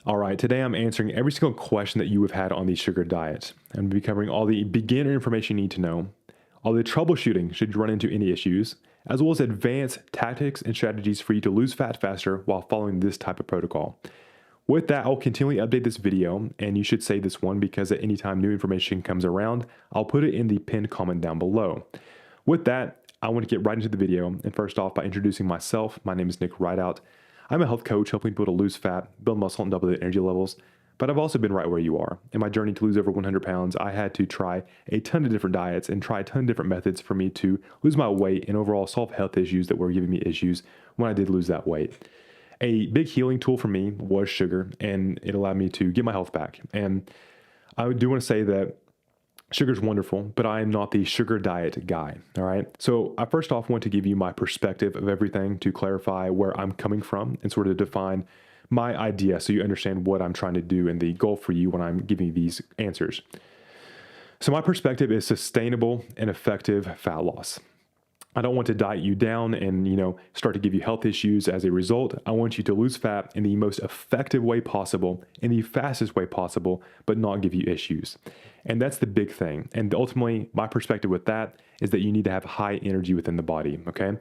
All right, today I'm answering every single question that you have had on the sugar diet. I'm going to be covering all the beginner information you need to know, all the troubleshooting should you run into any issues, as well as advanced tactics and strategies for you to lose fat faster while following this type of protocol. With that, I'll continually update this video, and you should save this one because at any time new information comes around, I'll put it in the pinned comment down below. With that, I want to get right into the video, and first off by introducing myself. My name is Nick Rideout. I'm a health coach helping people to lose fat, build muscle, and double their energy levels. But I've also been right where you are. In my journey to lose over 100 pounds, I had to try a ton of different diets and try a ton of different methods for me to lose my weight and overall solve health issues that were giving me issues when I did lose that weight. A big healing tool for me was sugar, and it allowed me to get my health back. And I do want to say that sugar's wonderful, but I am not the sugar diet guy, all right? So I first off want to give you my perspective of everything to clarify where I'm coming from and sort of define my idea so you understand what I'm trying to do and the goal for you when I'm giving you these answers. So my perspective is sustainable and effective fat loss. I don't want to diet you down and, start to give you health issues as a result. I want you to lose fat in the most effective way possible, in the fastest way possible, but not give you issues. And that's the big thing. And ultimately, my perspective with that is that you need to have high energy within the body, okay?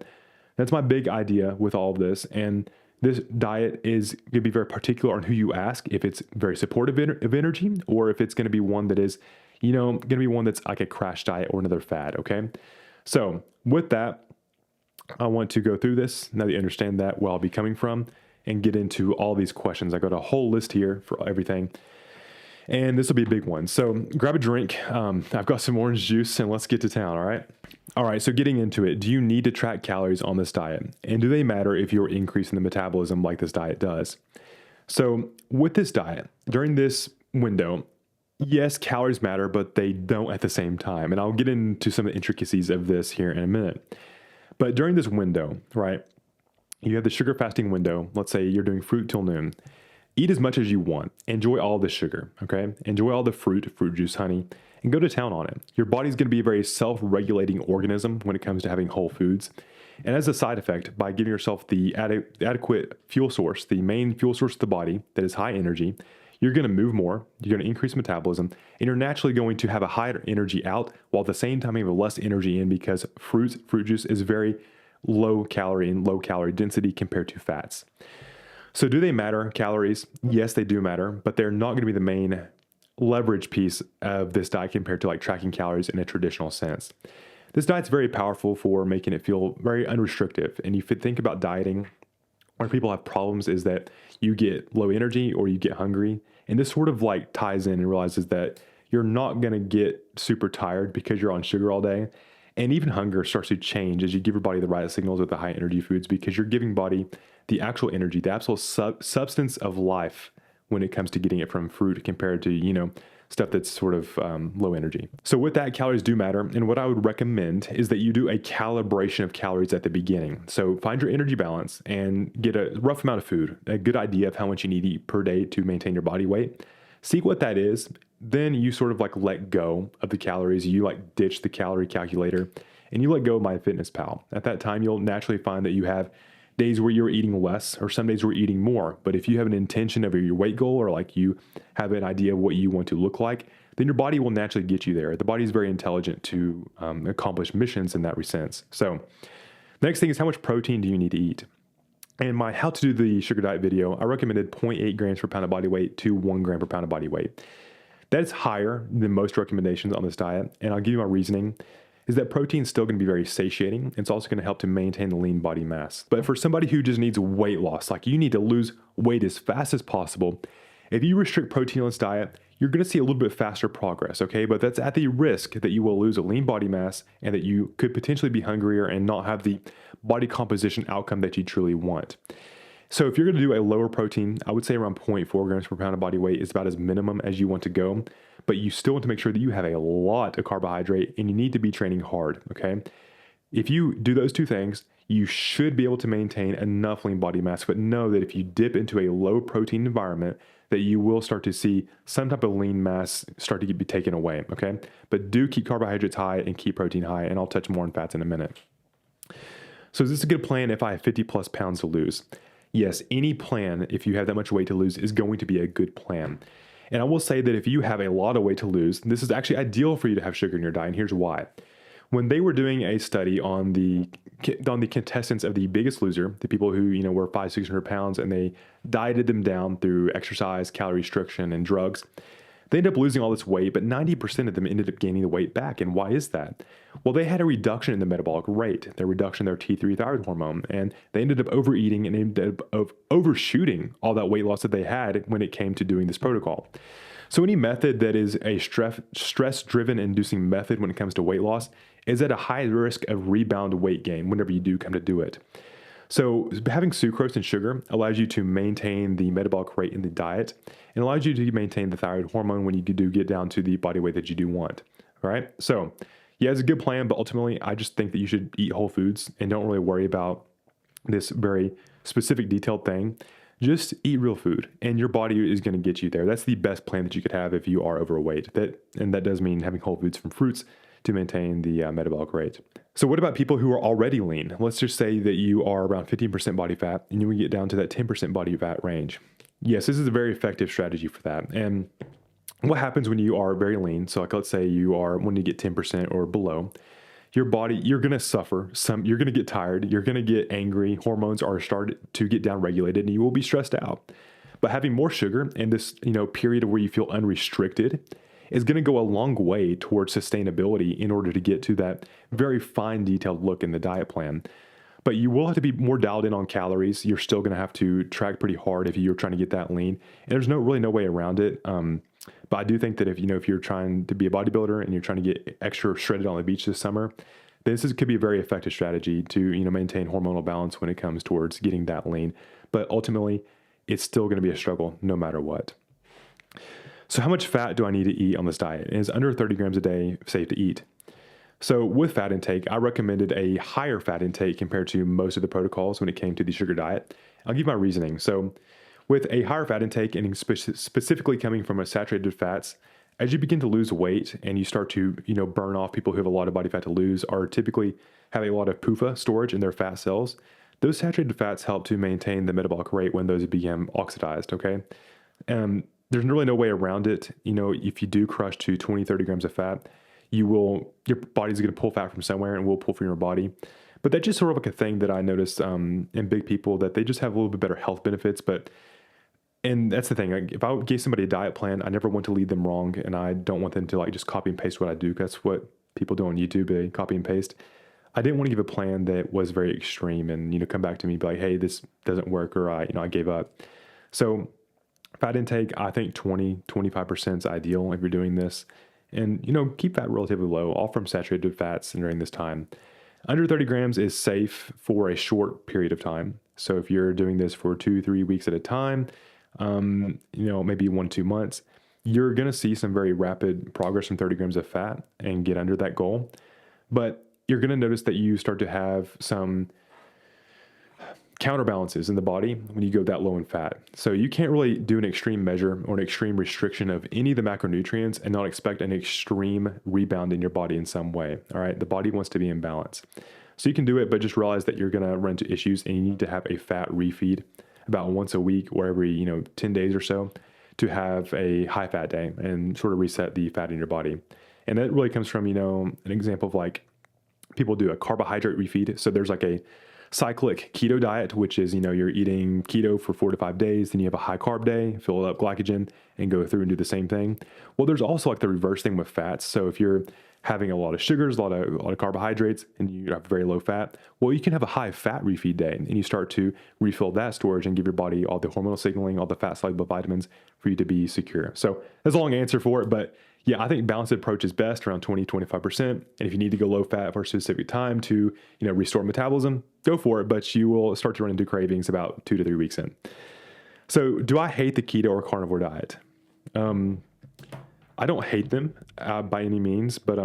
That's my big idea with all of this. And this diet is going to be very particular on who you ask, if it's very supportive of energy, or if it's going to be one that is, going to be one that's like a crash diet or another fad, okay? So with that, I want to go through this now that you understand that where I'll be coming from and get into all these questions. I got a whole list here for everything, and this will be a big one. So grab a drink. I've got some orange juice and let's get to town. All right. All right. So getting into it, do you need to track calories on this diet? And do they matter if you're increasing the metabolism like this diet does? So with this diet, during this window, yes, calories matter, but they don't at the same time. And I'll get into some of the intricacies of this here in a minute. But during this window, right, you have the sugar fasting window. Let's say you're doing fruit till noon. Eat as much as you want. Enjoy all the sugar, okay? Enjoy all the fruit juice, honey, and go to town on it. Your body's going to be a very self-regulating organism when it comes to having whole foods. And as a side effect, by giving yourself the adequate fuel source, the main fuel source of the body that is high energy, you're going to move more, you're going to increase metabolism, and you're naturally going to have a higher energy out while at the same time you have less energy in because fruit juice is very low calorie and low calorie density compared to fats. So do they matter, calories? Yes, they do matter, but they're not going to be the main leverage piece of this diet compared to like tracking calories in a traditional sense. This diet's very powerful for making it feel very unrestrictive. And you think about dieting, where people have problems is that you get low energy or you get hungry. And this sort of like ties in and realizes that you're not going to get super tired because you're on sugar all day. And even hunger starts to change as you give your body the right signals with the high energy foods because you're giving body the actual energy, the absolute substance of life when it comes to getting it from fruit compared to, stuff that's sort of low energy. So with that, calories do matter. And what I would recommend is that you do a calibration of calories at the beginning. So find your energy balance and get a rough amount of food, a good idea of how much you need to eat per day to maintain your body weight. See what that is. Then you sort of like let go of the calories. You like ditch the calorie calculator and you let go of MyFitnessPal. At that time, you'll naturally find that you have days where you're eating less or some days where you're eating more. But if you have an intention of your weight goal or like you have an idea of what you want to look like, then your body will naturally get you there. The body is very intelligent to accomplish missions in that sense. So the next thing is how much protein do you need to eat? And my how to do the sugar diet video, I recommended 0.8 grams per pound of body weight to 1 gram per pound of body weight. That's higher than most recommendations on this diet. And I'll give you my reasoning. Is that protein is still going to be very satiating. It's also going to help to maintain the lean body mass. But for somebody who just needs weight loss, like you need to lose weight as fast as possible, if you restrict protein on this diet, you're going to see a little bit faster progress, okay? But that's at the risk that you will lose a lean body mass and that you could potentially be hungrier and not have the body composition outcome that you truly want. So if you're going to do a lower protein, I would say around 0.4 grams per pound of body weight is about as minimum as you want to go. But you still want to make sure that you have a lot of carbohydrate and you need to be training hard, okay? If you do those two things, you should be able to maintain enough lean body mass, but know that if you dip into a low protein environment, that you will start to see some type of lean mass start to be taken away, okay? But do keep carbohydrates high and keep protein high, and I'll touch more on fats in a minute. So is this a good plan if I have 50 plus pounds to lose? yes, any plan, if you have that much weight to lose, is going to be a good plan. And I will say that if you have a lot of weight to lose, this is actually ideal for you to have sugar in your diet. And here's why. When they were doing a study on the contestants of the Biggest Loser, the people who were 500-600 pounds, and they dieted them down through exercise, calorie restriction, and drugs, they ended up losing all this weight, but 90% of them ended up gaining the weight back. And why is that? Well, they had a reduction in the metabolic rate, their reduction in their T3 thyroid hormone, and they ended up overeating and ended up overshooting all that weight loss that they had when it came to doing this protocol. So any method that is a stress-driven inducing method when it comes to weight loss is at a high risk of rebound weight gain whenever you do come to do it. So having sucrose and sugar allows you to maintain the metabolic rate in the diet and allows you to maintain the thyroid hormone when you do get down to the body weight that you do want. All right. So yeah, it's a good plan, but ultimately I just think that you should eat whole foods and don't really worry about this very specific detailed thing. Just eat real food and your body is going to get you there. That's the best plan that you could have if you are overweight. That does mean having whole foods from fruits to maintain the metabolic rate. So what about people who are already lean? Let's just say that you are around 15% body fat and you would get down to that 10% body fat range. Yes, this is a very effective strategy for that. And what happens when you are very lean? So like, let's say when you get 10% or below, your body, you're going to suffer you're going to get tired. You're going to get angry. Hormones are started to get down regulated and you will be stressed out. But having more sugar in this, period where you feel unrestricted is going to go a long way towards sustainability in order to get to that very fine detailed look in the diet plan. But you will have to be more dialed in on calories. You're still going to have to track pretty hard if you're trying to get that lean. And there's really no way around it. But I do think that if you're trying to be a bodybuilder and you're trying to get extra shredded on the beach this summer, could be a very effective strategy to maintain hormonal balance when it comes towards getting that lean. But ultimately, it's still going to be a struggle no matter what. So how much fat do I need to eat on this diet? Is under 30 grams a day safe to eat? So with fat intake, I recommended a higher fat intake compared to most of the protocols when it came to the sugar diet. I'll give my reasoning. So with a higher fat intake and specifically coming from a saturated fats, as you begin to lose weight and you start to, burn off, people who have a lot of body fat to lose are typically having a lot of PUFA storage in their fat cells. Those saturated fats help to maintain the metabolic rate when those become oxidized, okay? There's really no way around it. If you do crush to 20, 30 grams of fat, your body's going to pull fat from somewhere and will pull from your body. But that's just sort of like a thing that I noticed in big people, that they just have a little bit better health benefits. And that's the thing. If I gave somebody a diet plan, I never want to lead them wrong. And I don't want them to just copy and paste what I do. That's what people do on YouTube. They copy and paste. I didn't want to give a plan that was very extreme and, come back to me and be like, hey, this doesn't work, or I gave up. So fat intake, I think 20-25% is ideal if you're doing this. And, keep fat relatively low, all from saturated fats during this time. Under 30 grams is safe for a short period of time. So if you're doing this for 2-3 weeks at a time, maybe 1-2 months, you're going to see some very rapid progress from 30 grams of fat and get under that goal. But you're going to notice that you start to have some counterbalances in the body when you go that low in fat. So you can't really do an extreme measure or an extreme restriction of any of the macronutrients and not expect an extreme rebound in your body in some way. All right. The body wants to be in balance. So you can do it, but just realize that you're going to run into issues and you need to have a fat refeed about once a week or every, 10 days or so to have a high fat day and sort of reset the fat in your body. And that really comes from, an example of people do a carbohydrate refeed. So there's a cyclic keto diet, which is, you're eating keto for 4 to 5 days, then you have a high carb day, fill up glycogen and go through and do the same thing. Well, there's also the reverse thing with fats. So if you're having a lot of sugars, a lot of carbohydrates, and you have very low fat, well, you can have a high fat refeed day and you start to refill that storage and give your body all the hormonal signaling, all the fat soluble vitamins for you to be secure. So that's a long answer for it, but yeah, I think balanced approach is best, around 20-25%. And if you need to go low fat for a specific time to, restore metabolism, go for it. But you will start to run into cravings about 2 to 3 weeks in. So do I hate the keto or carnivore diet? I don't hate them by any means, but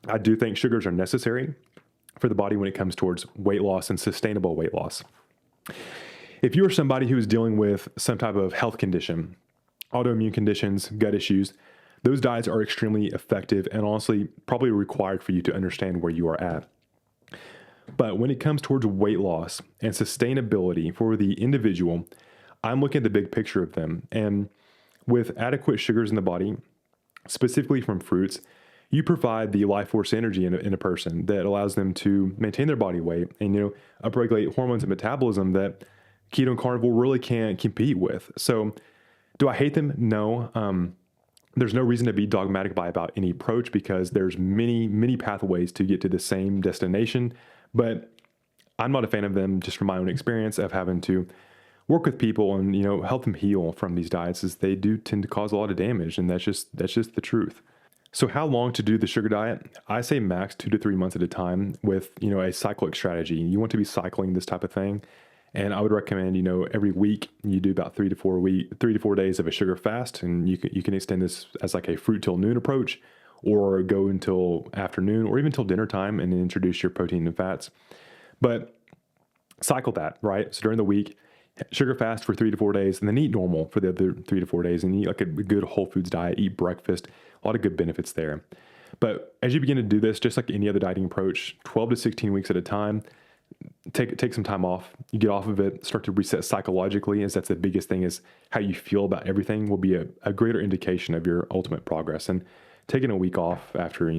I do think sugars are necessary for the body when it comes towards weight loss and sustainable weight loss. If you are somebody who is dealing with some type of health condition, autoimmune conditions, gut issues, those diets are extremely effective and honestly probably required for you to understand where you are at. But when it comes towards weight loss and sustainability for the individual, I'm looking at the big picture of them. And with adequate sugars in the body, specifically from fruits, you provide the life force energy in a person that allows them to maintain their body weight and, upregulate hormones and metabolism that keto and carnivore really can't compete with. So do I hate them? No. There's no reason to be dogmatic about any approach because there's many pathways to get to the same destination. But I'm not a fan of them just from my own experience of having to work with people and, help them heal from these diets, as they do tend to cause a lot of damage. And that's just the truth. So how long to do the sugar diet? I say max 2 to 3 months at a time with, a cyclic strategy. You want to be cycling this type of thing. And I would recommend, every week you do about 3 to 4 days of a sugar fast. And you can extend this as like a fruit till noon approach, or go until afternoon or even till dinner time and then introduce your protein and fats. But cycle that, right? So during the week, sugar fast for 3 to 4 days, and then eat normal for the other 3 to 4 days, and eat like a good whole foods diet, eat breakfast, a lot of good benefits there. But as you begin to do this, just like any other dieting approach, 12 to 16 weeks at a time, take some time off. You get off of it, start to reset psychologically, as that's the biggest thing, is how you feel about everything will be a greater indication of your ultimate progress. And taking a week off after,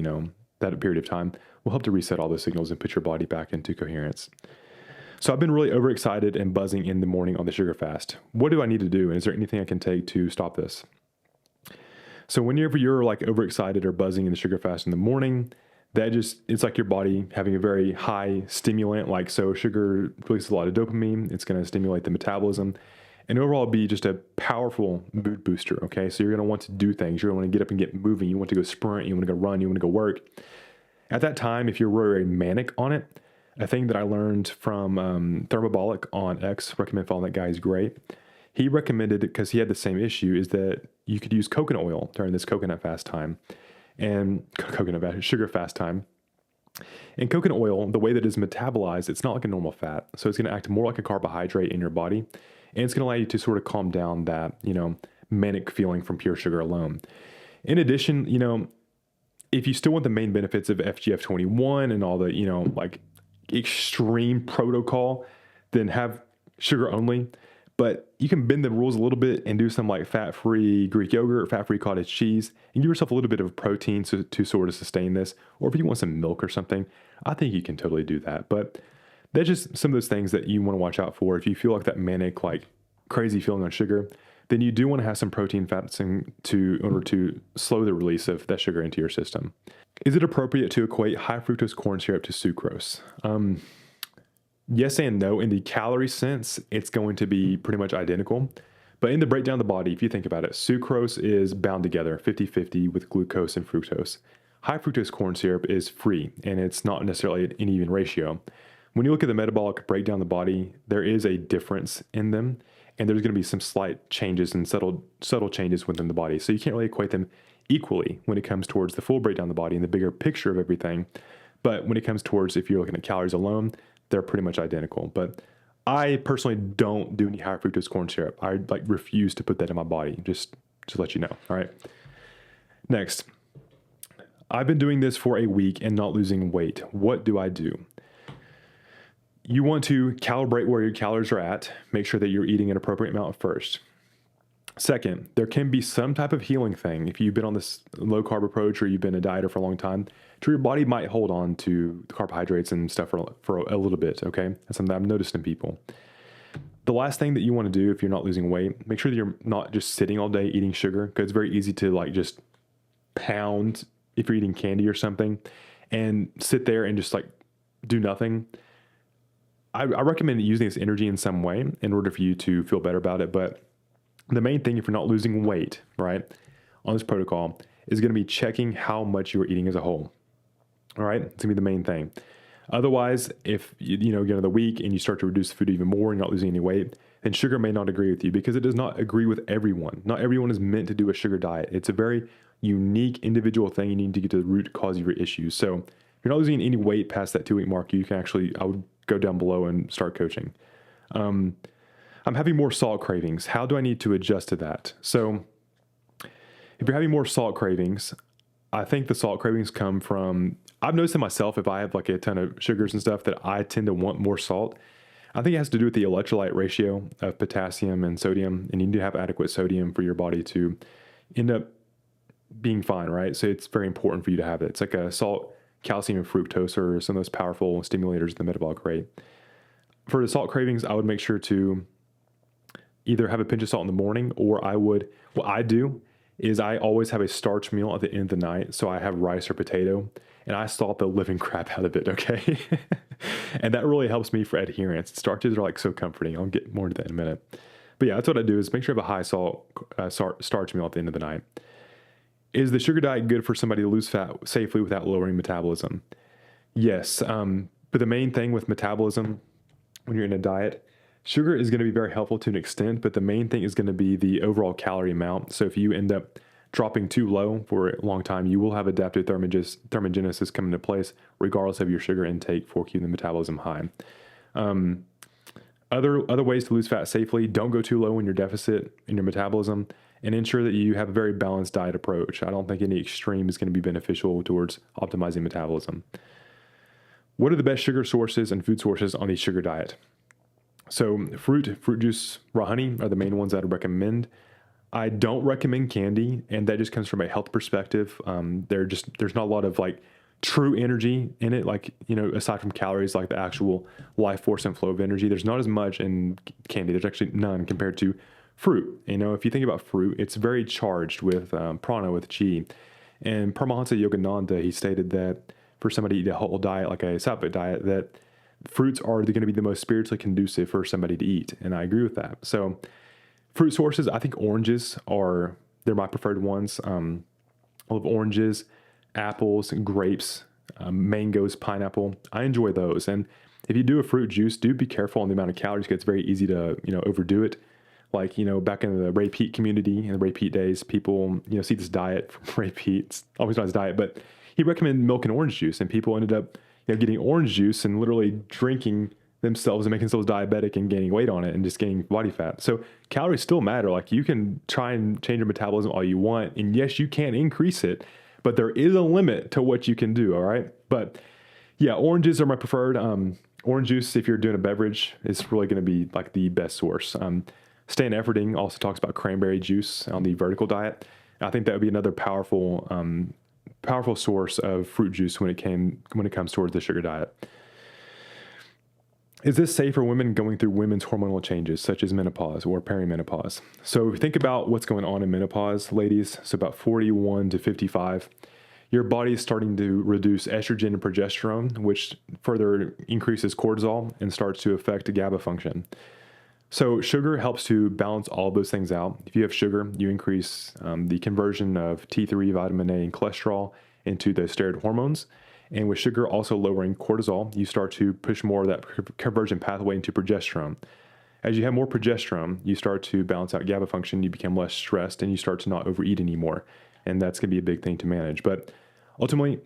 that period of time will help to reset all those signals and put your body back into coherence. So I've been really overexcited and buzzing in the morning on the sugar fast. What do I need to do? And is there anything I can take to stop this? So whenever you're like overexcited or buzzing in the sugar fast in the morning, it's like your body having a very high stimulant. Like, so sugar releases a lot of dopamine. It's going to stimulate the metabolism and overall be just a powerful mood booster. Okay. So you're going to want to do things. You're going to want to get up and get moving. You want to go sprint. You want to go run. You want to go work. At that time, if you're very manic on it, a thing that I learned from Thermobolic on X, recommend following that guy, he's great. He recommended, because he had the same issue, is that you could use coconut oil during this coconut fast time and sugar fast time. And coconut oil, the way that it's metabolized, it's not like a normal fat. So it's going to act more like a carbohydrate in your body. And it's going to allow you to sort of calm down that, manic feeling from pure sugar alone. In addition, if you still want the main benefits of FGF21 and all the, like extreme protocol, then have sugar only. But you can bend the rules a little bit and do some like fat-free Greek yogurt, fat-free cottage cheese, and give yourself a little bit of protein to sort of sustain this. Or if you want some milk or something, I think you can totally do that. But that's just some of those things that you want to watch out for. If you feel like that manic, like crazy feeling on sugar, then you do want to have some protein fats in order to slow the release of that sugar into your system. Is it appropriate to equate high fructose corn syrup to sucrose? Yes and no. In the calorie sense, it's going to be pretty much identical. But in the breakdown of the body, if you think about it, sucrose is bound together 50-50 with glucose and fructose. High fructose corn syrup is free, and it's not necessarily an even ratio. When you look at the metabolic breakdown of the body, there is a difference in them, and there's going to be some slight changes and subtle changes within the body. So you can't really equate them equally when it comes towards the full breakdown of the body and the bigger picture of everything. But when it comes towards, if you're looking at calories alone, they're pretty much identical. But I personally don't do any high fructose corn syrup. I refuse to put that in my body, just to let you know. All right. Next, I've been doing this for a week and not losing weight. What do I do? You want to calibrate where your calories are at. Make sure that you're eating an appropriate amount first. Second, there can be some type of healing thing. If you've been on this low carb approach or you've been a dieter for a long time, your body might hold on to the carbohydrates and stuff for a little bit, okay? That's something I've noticed in people. The last thing that you want to do if you're not losing weight, make sure that you're not just sitting all day eating sugar, because it's very easy to just pound if you're eating candy or something and sit there and just do nothing. I recommend using this energy in some way in order for you to feel better about it. But the main thing, if you're not losing weight, right, on this protocol, is going to be checking how much you're eating as a whole. All right, it's going to be the main thing. Otherwise, if you get another week and you start to reduce the food even more and you're not losing any weight, then sugar may not agree with you, because it does not agree with everyone. Not everyone is meant to do a sugar diet. It's a very unique individual thing. You need to get to the root cause of your issues. So if you're not losing any weight past that 2-week mark, you can I would go down below and start coaching. I'm having more salt cravings. How do I need to adjust to that? So if you're having more salt cravings, I think the salt cravings come from, I've noticed it myself, if I have like a ton of sugars and stuff, that I tend to want more salt. I think it has to do with the electrolyte ratio of potassium and sodium, and you need to have adequate sodium for your body to end up being fine, right? So it's very important for you to have it. It's like a salt, calcium, and fructose are some of those powerful stimulators of the metabolic rate. For the salt cravings, I would make sure to either have a pinch of salt in the morning, or what I do is I always have a starch meal at the end of the night. So I have rice or potato, and I salt the living crap out of it, okay? And that really helps me for adherence. Starches are like so comforting. I'll get more into that in a minute. But yeah, that's what I do, is make sure I have a high salt starch meal at the end of the night. Is the sugar diet good for somebody to lose fat safely without lowering metabolism? Yes. But the main thing with metabolism when you're in a diet, sugar is going to be very helpful to an extent, but the main thing is going to be the overall calorie amount. So if you end up dropping too low for a long time, you will have adaptive thermogenesis come into place, regardless of your sugar intake, for keeping the metabolism high. Other ways to lose fat safely: don't go too low in your deficit in your metabolism, and ensure that you have a very balanced diet approach. I don't think any extreme is going to be beneficial towards optimizing metabolism. What are the best sugar sources and food sources on the sugar diet? So fruit juice, raw honey are the main ones that I recommend. I don't recommend candy, and that just comes from a health perspective. There's not a lot of like true energy in it, like, aside from calories, like the actual life force and flow of energy. There's not as much in candy. There's actually none compared to fruit. If you think about fruit, it's very charged with prana, with chi. And Paramahansa Yogananda, he stated that for somebody to eat a whole diet, like a sattvic diet, that fruits are going to be the most spiritually conducive for somebody to eat. And I agree with that. So fruit sources, I think oranges they're my preferred ones. I love oranges, apples, grapes, mangoes, pineapple. I enjoy those. And if you do a fruit juice, do be careful on the amount of calories, because it's very easy to, overdo it. Like, back in the Ray Peat community, in the Ray Peat days, people, see this diet from Ray Peat. It's always not his diet, but he recommended milk and orange juice, and people ended up, getting orange juice and literally drinking themselves and making themselves diabetic and gaining weight on it and just gaining body fat. So calories still matter. Like, you can try and change your metabolism all you want, and yes, you can increase it, but there is a limit to what you can do. All right. But yeah, oranges are my preferred. Orange juice, if you're doing a beverage, is really going to be like the best source. Stan Efferding also talks about cranberry juice on the vertical diet. I think that would be another powerful source of fruit juice when it comes towards the sugar diet. Is this safe for women going through women's hormonal changes, such as menopause or perimenopause? So think about what's going on in menopause, ladies. So about 41 to 55, your body is starting to reduce estrogen and progesterone, which further increases cortisol and starts to affect GABA function. So sugar helps to balance all of those things out. If you have sugar, you increase the conversion of T3, vitamin A, and cholesterol into the steroid hormones. And with sugar also lowering cortisol, you start to push more of that conversion pathway into progesterone. As you have more progesterone, you start to balance out GABA function, you become less stressed, and you start to not overeat anymore. And that's going to be a big thing to manage. But ultimately,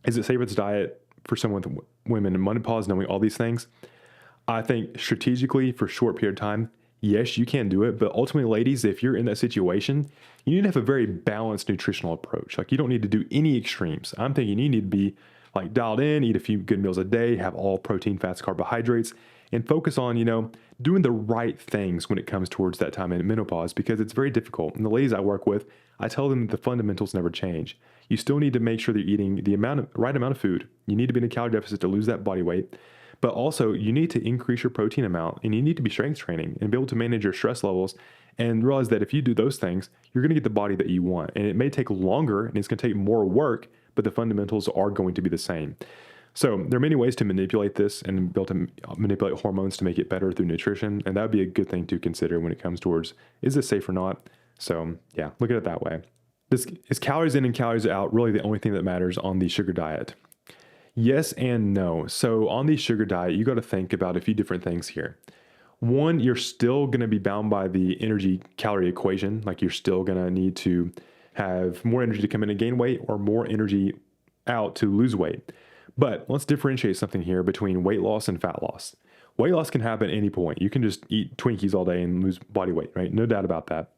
is it safe with this diet for someone with women in menopause, knowing all these things? I think strategically, for a short period of time, yes, you can do it. But ultimately, ladies, if you're in that situation, you need to have a very balanced nutritional approach. Like, you don't need to do any extremes. I'm thinking you need to be like dialed in, eat a few good meals a day, have all protein, fats, carbohydrates, and focus on, doing the right things when it comes towards that time in menopause, because it's very difficult. And the ladies I work with, I tell them that the fundamentals never change. You still need to make sure that you're eating the right amount of food. You need to be in a calorie deficit to lose that body weight. But also, you need to increase your protein amount, and you need to be strength training and be able to manage your stress levels, and realize that if you do those things, you're going to get the body that you want. And it may take longer, and it's going to take more work, but the fundamentals are going to be the same. So there are many ways to manipulate this and be able to manipulate hormones to make it better through nutrition. And that would be a good thing to consider when it comes towards, is this safe or not? So yeah, look at it that way. Is calories in and calories out really the only thing that matters on the sugar diet? Yes and no. So on the sugar diet, you got to think about a few different things here. One, you're still going to be bound by the energy calorie equation. Like, you're still going to need to have more energy to come in and gain weight, or more energy out to lose weight. But let's differentiate something here between weight loss and fat loss. Weight loss can happen at any point. You can just eat Twinkies all day and lose body weight, right? No doubt about that.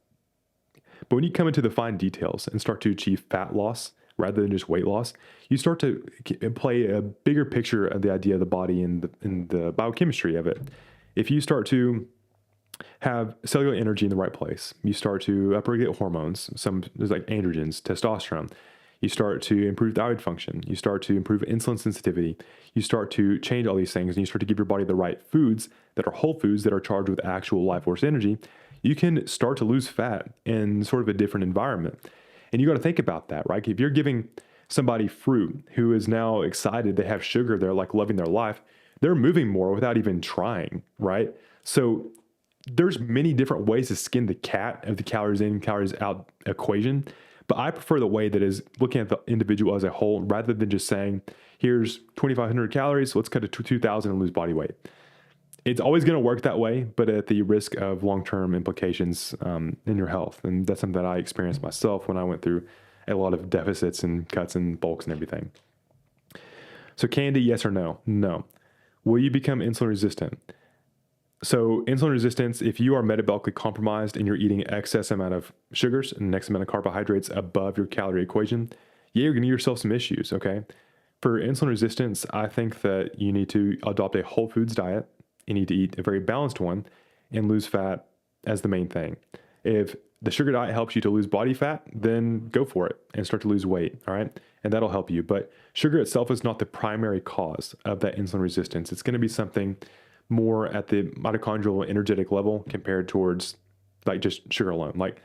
But when you come into the fine details and start to achieve fat loss, rather than just weight loss, you start to play a bigger picture of the idea of the body and the biochemistry of it. If you start to have cellular energy in the right place, you start to upregulate hormones, there's like androgens, testosterone. You start to improve thyroid function. You start to improve insulin sensitivity. You start to change all these things, and you start to give your body the right foods that are whole foods that are charged with actual life force energy. You can start to lose fat in sort of a different environment. And you got to think about that, right? If you're giving somebody fruit who is now excited, they have sugar, they're like loving their life, they're moving more without even trying, right? So there's many different ways to skin the cat of the calories in, calories out equation. But I prefer the way that is looking at the individual as a whole rather than just saying, here's 2,500 calories, let's cut it to 2,000 and lose body weight. It's always going to work that way, but at the risk of long-term implications in your health. And that's something that I experienced myself when I went through a lot of deficits and cuts and bulks and everything. So candy, yes or no? No. Will you become insulin resistant? So insulin resistance, if you are metabolically compromised and you're eating excess amount of sugars and next amount of carbohydrates above your calorie equation, you're going to give yourself some issues, okay? For insulin resistance, I think that you need to adopt a whole foods diet. You need to eat a very balanced one and lose fat as the main thing. If the sugar diet helps you to lose body fat, then go for it and start to lose weight, all right? And that'll help you. But sugar itself is not the primary cause of that insulin resistance. It's going to be something more at the mitochondrial energetic level compared towards like just sugar alone. Like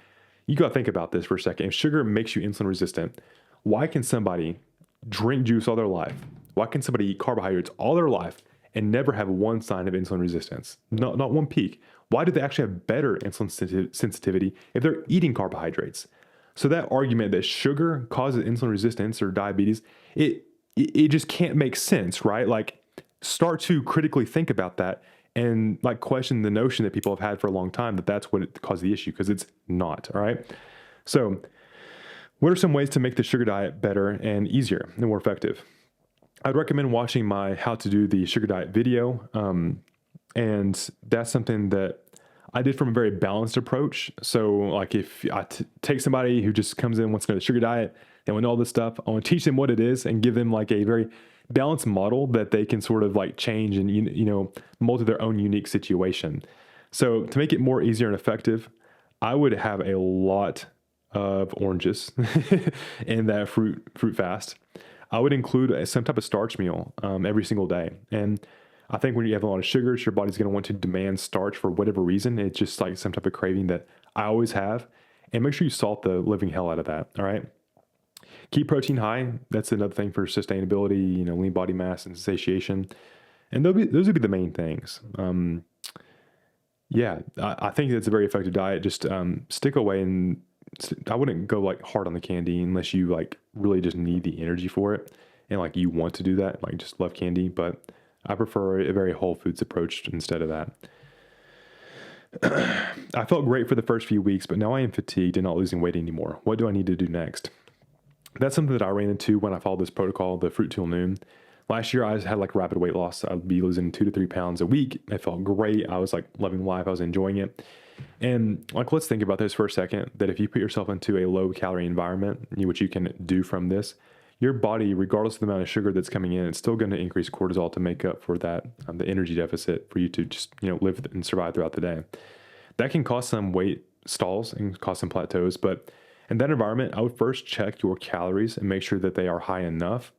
you got to think about this for a second. If sugar makes you insulin resistant, why can somebody drink juice all their life? Why can somebody eat carbohydrates all their life and never have one sign of insulin resistance? Not one peak. Why do they actually have better insulin sensitivity if they're eating carbohydrates? So that argument that sugar causes insulin resistance or diabetes, it just can't make sense, right? Like start to critically think about that and like question the notion that people have had for a long time that that's what caused the issue, because it's not, all right? So what are some ways to make the sugar diet better and easier and more effective? I'd recommend watching my how to do the sugar diet video. And that's something that I did from a very balanced approach. So like if I take somebody who just comes in, wants to know the sugar diet, they want all this stuff, I want to teach them what it is and give them like a very balanced model that they can sort of like change and, mold to their own unique situation. So to make it more easier and effective, I would have a lot of oranges in that fruit fast. I would include some type of starch meal every single day. And I think when you have a lot of sugars, your body's going to want to demand starch for whatever reason. It's just like some type of craving that I always have. And make sure you salt the living hell out of that. All right. Keep protein high. That's another thing for sustainability, lean body mass and satiation. And those would be the main things. I think that's a very effective diet. Just stick away, and I wouldn't go like hard on the candy unless you like really just need the energy for it and like you want to do that, like just love candy. But I prefer a very whole foods approach instead of that. I felt great for the first few weeks, but now I am fatigued and not losing weight anymore. What do I need to do next? That's something that I ran into when I followed this protocol, the fruit till noon. Last year, I had like rapid weight loss. I'd be losing 2 to 3 pounds a week. It felt great. I was like loving life. I was enjoying it. And like, let's think about this for a second, that if you put yourself into a low calorie environment, which you can do from this, your body, regardless of the amount of sugar that's coming in, it's still going to increase cortisol to make up for that, the energy deficit for you to just, live and survive throughout the day. That can cause some weight stalls and cause some plateaus. But in that environment, I would first check your calories and make sure that they are high enough.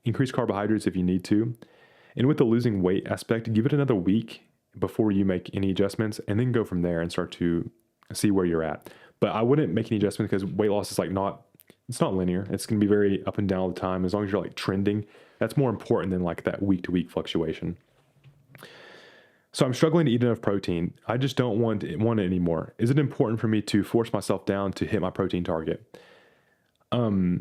Increase carbohydrates if you need to. And with the losing weight aspect, give it another week before you make any adjustments, and then go from there and start to see where you're at. But I wouldn't make any adjustments because weight loss is it's not linear. It's going to be very up and down all the time. As long as you're like trending, that's more important than like that week to week fluctuation. So I'm struggling to eat enough protein. I just don't want it anymore. Is it important for me to force myself down to hit my protein target? So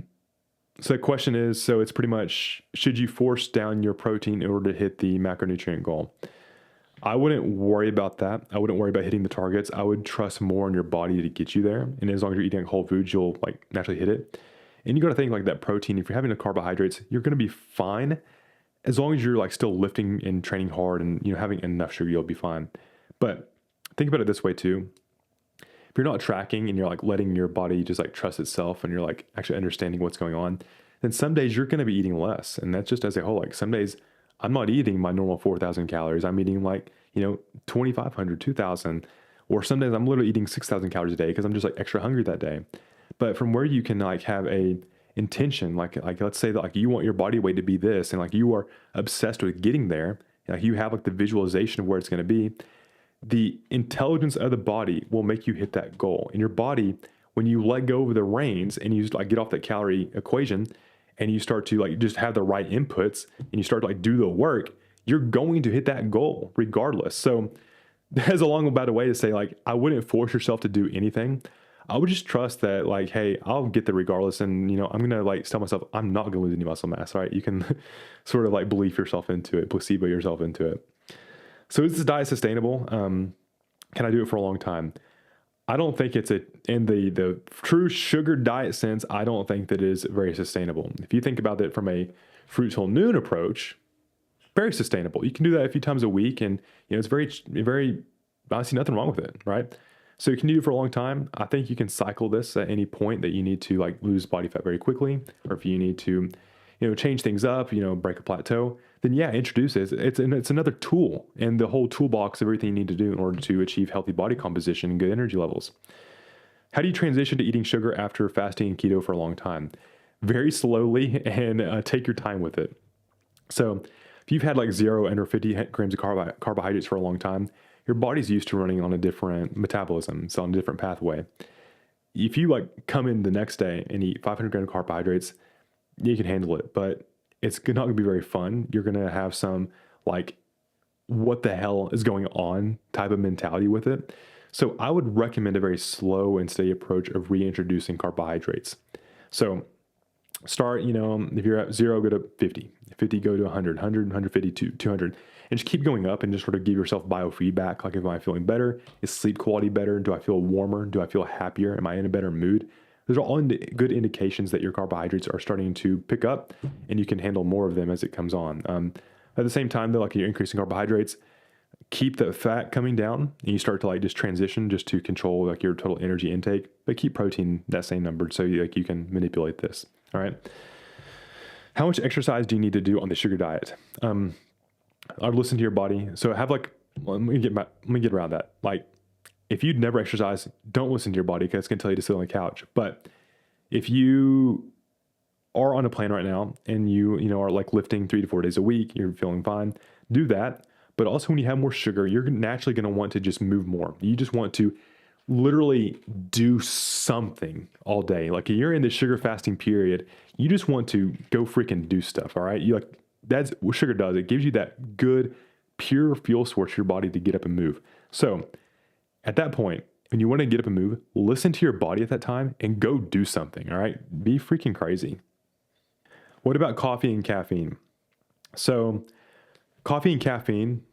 the question is, it's pretty much, should you force down your protein in order to hit the macronutrient goal? I wouldn't worry about that. I wouldn't worry about hitting the targets. I would trust more on your body to get you there. And as long as you're eating whole foods, you'll like naturally hit it. And you got to think like that protein, if you're having the carbohydrates, you're going to be fine. As long as you're like still lifting and training hard and having enough sugar, you'll be fine. But think about it this way too. if you're not tracking and you're like letting your body just like trust itself and you're like actually understanding what's going on, then some days you're going to be eating less. And that's just as a whole. Like some days I'm not eating my normal 4,000 calories. I'm eating like, 2,500, 2,000, or some days I'm literally eating 6,000 calories a day because I'm just like extra hungry that day. But from where you can like have a intention, like let's say that like you want your body weight to be this, and like you are obsessed with getting there, like you have like the visualization of where it's going to be, the intelligence of the body will make you hit that goal. And your body, when you let go of the reins and you just like get off that calorie equation and you start to like just have the right inputs and you start to like do the work, you're going to hit that goal regardless. So there's a long about a way to say like, I wouldn't force yourself to do anything. I would just trust that like, hey, I'll get there regardless. And, I'm going to like tell myself, I'm not going to lose any muscle mass, right? You can sort of like believe yourself into it, placebo yourself into it. So is this diet sustainable? Can I do it for a long time? I don't think it's in the true sugar diet sense. I don't think that it is very sustainable. If you think about it from a fruit till noon approach, very sustainable. You can do that a few times a week, and it's very, very. I see nothing wrong with it, right? So you can do it for a long time. I think you can cycle this at any point that you need to like lose body fat very quickly, or if you need to, change things up, break a plateau. Then yeah, introduce it. It's another tool in the whole toolbox of everything you need to do in order to achieve healthy body composition and good energy levels. How do you transition to eating sugar after fasting and keto for a long time? Very slowly, and take your time with it. So if you've had like 0 under 50 grams of carbohydrates for a long time, your body's used to running on a different metabolism. It's on a different pathway. If you like come in the next day and eat 500 grams of carbohydrates, you can handle it, but it's not going to be very fun. You're going to have some like, what the hell is going on type of mentality with it. So I would recommend a very slow and steady approach of reintroducing carbohydrates. So start, if you're at 0, go to 50, 50, go to 100, 100, 150, 200, and just keep going up and just sort of give yourself biofeedback. Like, am I feeling better? Is sleep quality better? Do I feel warmer? Do I feel happier? Am I in a better mood? Those are all good indications that your carbohydrates are starting to pick up and you can handle more of them as it comes on. At the same time, though, like you're increasing carbohydrates, keep the fat coming down and you start to like just transition just to control like your total energy intake, but keep protein that same number so you can manipulate this. All right. How much exercise do you need to do on the sugar diet? I'd listen to your body. So have like, let me get around that. Like, if you'd never exercise, don't listen to your body because it's going to tell you to sit on the couch. But if you are on a plan right now and you are like lifting 3 to 4 days a week, you're feeling fine, do that. But also when you have more sugar, you're naturally going to want to just move more. You just want to literally do something all day. Like you're in the sugar fasting period, you just want to go freaking do stuff. All right. That's what sugar does. It gives you that good, pure fuel source for your body to get up and move. So at that point, when you want to get up and move, listen to your body at that time and go do something. All right. Be freaking crazy. What about coffee and caffeine? So coffee and caffeine,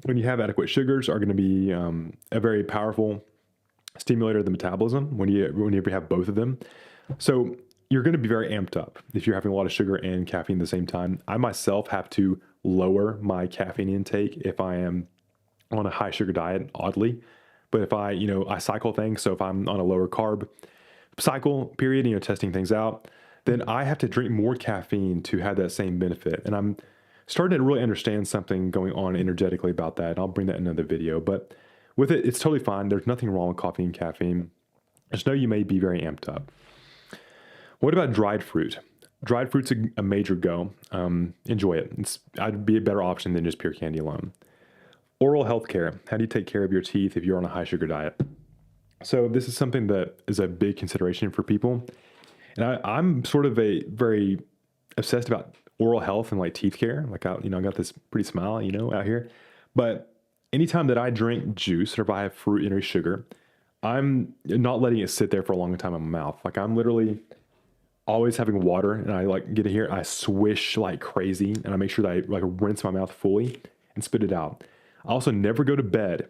when you have adequate sugars, are going to be a very powerful stimulator of the metabolism when you have both of them. So you're going to be very amped up if you're having a lot of sugar and caffeine at the same time. I myself have to lower my caffeine intake if I am on a high sugar diet, oddly. But if I cycle things, so if I'm on a lower carb cycle period, testing things out, then I have to drink more caffeine to have that same benefit. And I'm starting to really understand something going on energetically about that. I'll bring that in another video, but with it, it's totally fine. There's nothing wrong with coffee and caffeine. Just know you may be very amped up. What about dried fruit? Dried fruit's a major go. Enjoy it. I'd be a better option than just pure candy alone. Oral health care. How do you take care of your teeth if you're on a high sugar diet? So this is something that is a big consideration for people. And I'm sort of a very obsessed about oral health and like teeth care. Like I got this pretty smile, out here. But anytime that I drink juice or if I have fruit and or sugar, I'm not letting it sit there for a long time in my mouth. Like I'm literally always having water and I like get it here. I swish like crazy and I make sure that I like rinse my mouth fully and spit it out. I also never go to bed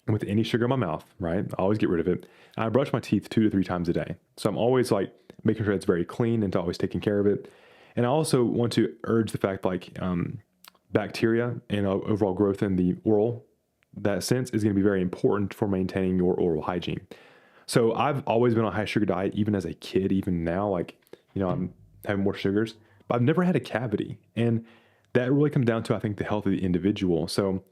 with any sugar in my mouth, right? I always get rid of it. And I brush my teeth 2 to 3 times a day. So I'm always like making sure it's very clean and always taking care of it. And I also want to urge the fact like bacteria and overall growth in the oral that sense is going to be very important for maintaining your oral hygiene. So I've always been on a high sugar diet, even as a kid, even now, like, I'm having more sugars, but I've never had a cavity. And that really comes down to, I think, the health of the individual. So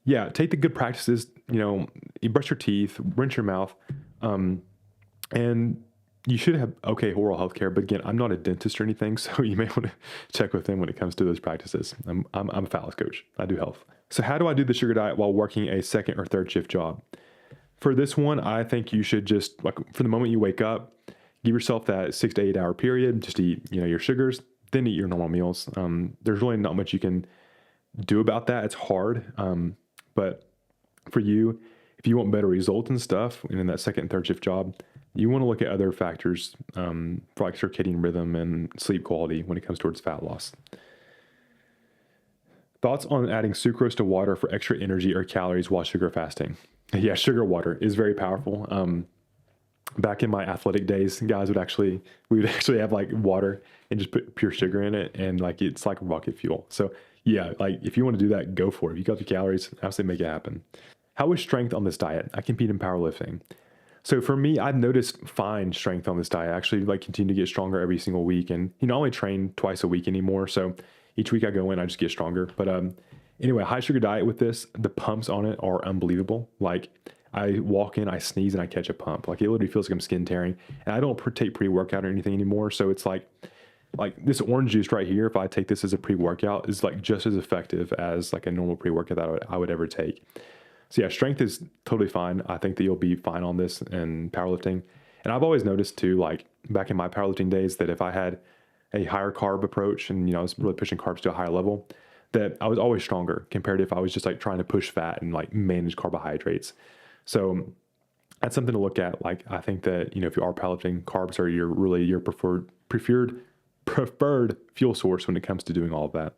yeah, take the good practices, you brush your teeth, rinse your mouth, and you should have okay oral health care. But again, I'm not a dentist or anything, so you may want to check with them when it comes to those practices. I'm a fat loss coach. I do health. So how do I do the sugar diet while working a second or third shift job? For this one, I think you should just, like, for the moment you wake up, give yourself that 6 to 8 hour period, just eat, your sugars, then eat your normal meals. There's really not much you can do about that. It's hard. But for you, if you want better results and stuff, and in that second and third shift job, you want to look at other factors, for like circadian rhythm and sleep quality when it comes towards fat loss. Thoughts on adding sucrose to water for extra energy or calories while sugar fasting? Yeah, sugar water is very powerful. Back in my athletic days, guys we would actually have like water and just put pure sugar in it, and like it's like rocket fuel. So yeah, like if you want to do that, go for it. If you got the calories, absolutely make it happen. How is strength on this diet? I compete in powerlifting. So for me, I've noticed fine strength on this diet. I actually like continue to get stronger every single week, and I only train twice a week anymore. So each week I go in, I just get stronger. But anyway, high sugar diet with this, the pumps on it are unbelievable. Like I walk in, I sneeze, and I catch a pump. Like it literally feels like I'm skin tearing. And I don't take pre-workout or anything anymore. So it's like this orange juice right here, if I take this as a pre-workout, is like just as effective as like a normal pre-workout that I would ever take. So yeah, strength is totally fine. I think that you'll be fine on this in powerlifting. And I've always noticed too, like back in my powerlifting days, that if I had a higher carb approach and, I was really pushing carbs to a higher level, that I was always stronger compared to if I was just like trying to push fat and like manage carbohydrates. So that's something to look at. Like, I think that, if you are powerlifting, carbs are your preferred fuel source when it comes to doing all of that.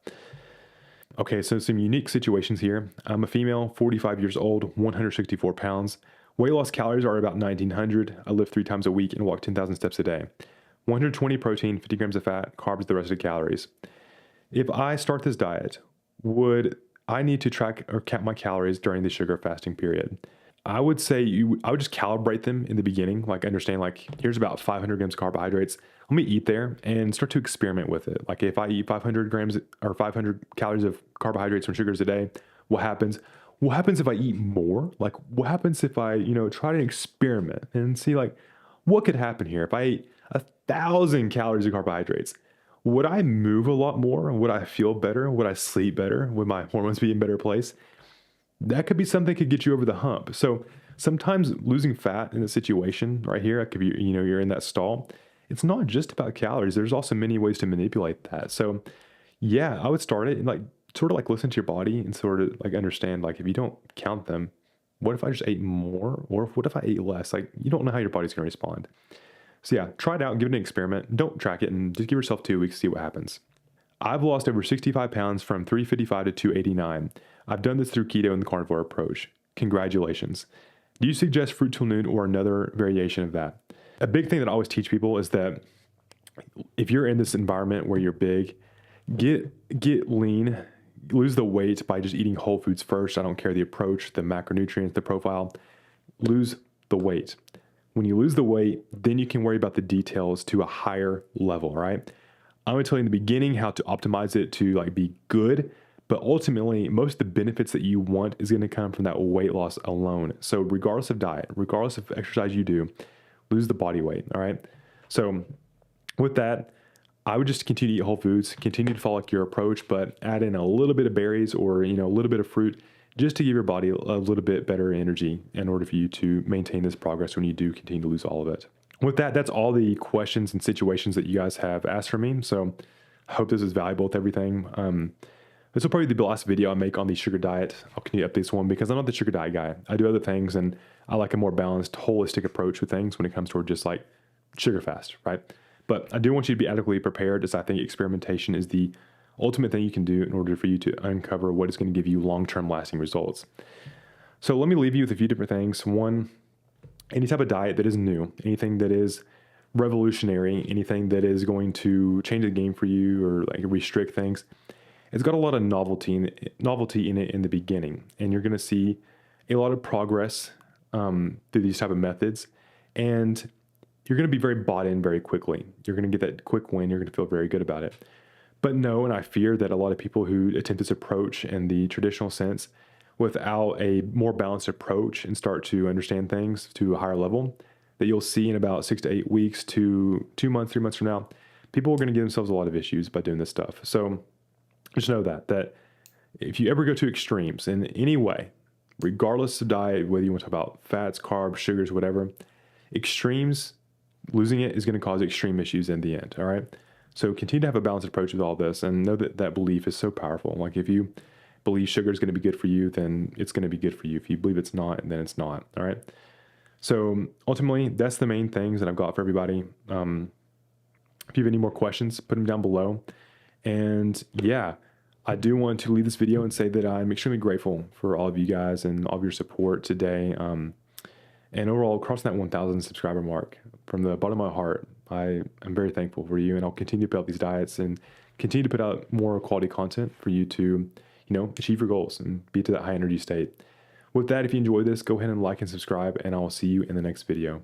Okay, so some unique situations here. I'm a female, 45 years old, 164 pounds. Weight loss calories are about 1,900. I lift 3 times a week and walk 10,000 steps a day. 120 protein, 50 grams of fat, carbs the rest of the calories. If I start this diet, would I need to track or count my calories during the sugar fasting period? I would say I would just calibrate them in the beginning, like understand like here's about 500 grams of carbohydrates. Let me eat there and start to experiment with it. Like if I eat 500 grams or 500 calories of carbohydrates from sugars a day, what happens? What happens if I eat more? Like what happens if I, try to experiment and see like what could happen here? If I ate 1,000 calories of carbohydrates, would I move a lot more? Would I feel better? Would I sleep better? Would my hormones be in a better place? That could be something that could get you over the hump. So sometimes losing fat in a situation right here, it could be, you're in that stall. It's not just about calories. There's also many ways to manipulate that. So yeah, I would start it and like sort of like listen to your body and sort of like understand, like if you don't count them, what if I just ate more? Or what if I ate less? Like you don't know how your body's going to respond. So yeah, try it out, give it an experiment. Don't track it and just give yourself 2 weeks to see what happens. I've lost over 65 pounds from 355 to 289. I've done this through keto and the carnivore approach. Congratulations. Do you suggest fruit till noon or another variation of that? A big thing that I always teach people is that if you're in this environment where you're big, get lean, lose the weight by just eating whole foods first. I don't care the approach, the macronutrients, the profile. Lose the weight. When you lose the weight, then you can worry about the details to a higher level, right? I'm going to tell you in the beginning how to optimize it to like be good, but ultimately most of the benefits that you want is going to come from that weight loss alone. So regardless of diet, regardless of exercise you do, lose the body weight, all right? So with that, I would just continue to eat whole foods, continue to follow like your approach, but add in a little bit of berries or, a little bit of fruit just to give your body a little bit better energy in order for you to maintain this progress when you do continue to lose all of it. With that, that's all the questions and situations that you guys have asked for me. So I hope this is valuable with everything. This will probably be the last video I make on the sugar diet. I'll continue to update this one because I'm not the sugar diet guy. I do other things and I like a more balanced, holistic approach with things when it comes toward just like sugar fast, right? But I do want you to be adequately prepared, as I think experimentation is the ultimate thing you can do in order for you to uncover what is going to give you long-term lasting results. So let me leave you with a few different things. One, any type of diet that is new, anything that is revolutionary, anything that is going to change the game for you or like restrict things, it's got a lot of novelty in it in the beginning. And you're going to see a lot of progress through these type of methods, and you're going to be very bought in very quickly. You're going to get that quick win. You're going to feel very good about it. But no, and I fear that a lot of people who attempt this approach in the traditional sense without a more balanced approach and start to understand things to a higher level, that you'll see in about 6 to 8 weeks to 2 months, 3 months from now, people are going to give themselves a lot of issues by doing this stuff. So just know that if you ever go to extremes in any way, regardless of diet, whether you want to talk about fats, carbs, sugars, whatever, extremes, losing it is going to cause extreme issues in the end. All right. So continue to have a balanced approach with all this, and know that that belief is so powerful. Like if you believe sugar is going to be good for you, then it's going to be good for you. If you believe it's not, then it's not. All right. So ultimately, that's the main things that I've got for everybody. If you have any more questions, put them down below. And yeah, I do want to leave this video and say that I'm extremely grateful for all of you guys and all of your support today. And overall, crossing that 1,000 subscriber mark, from the bottom of my heart, I am very thankful for you, and I'll continue to put out these diets and continue to put out more quality content for you to, achieve your goals and be to that high energy state. With that, if you enjoyed this, go ahead and like and subscribe, and I'll see you in the next video.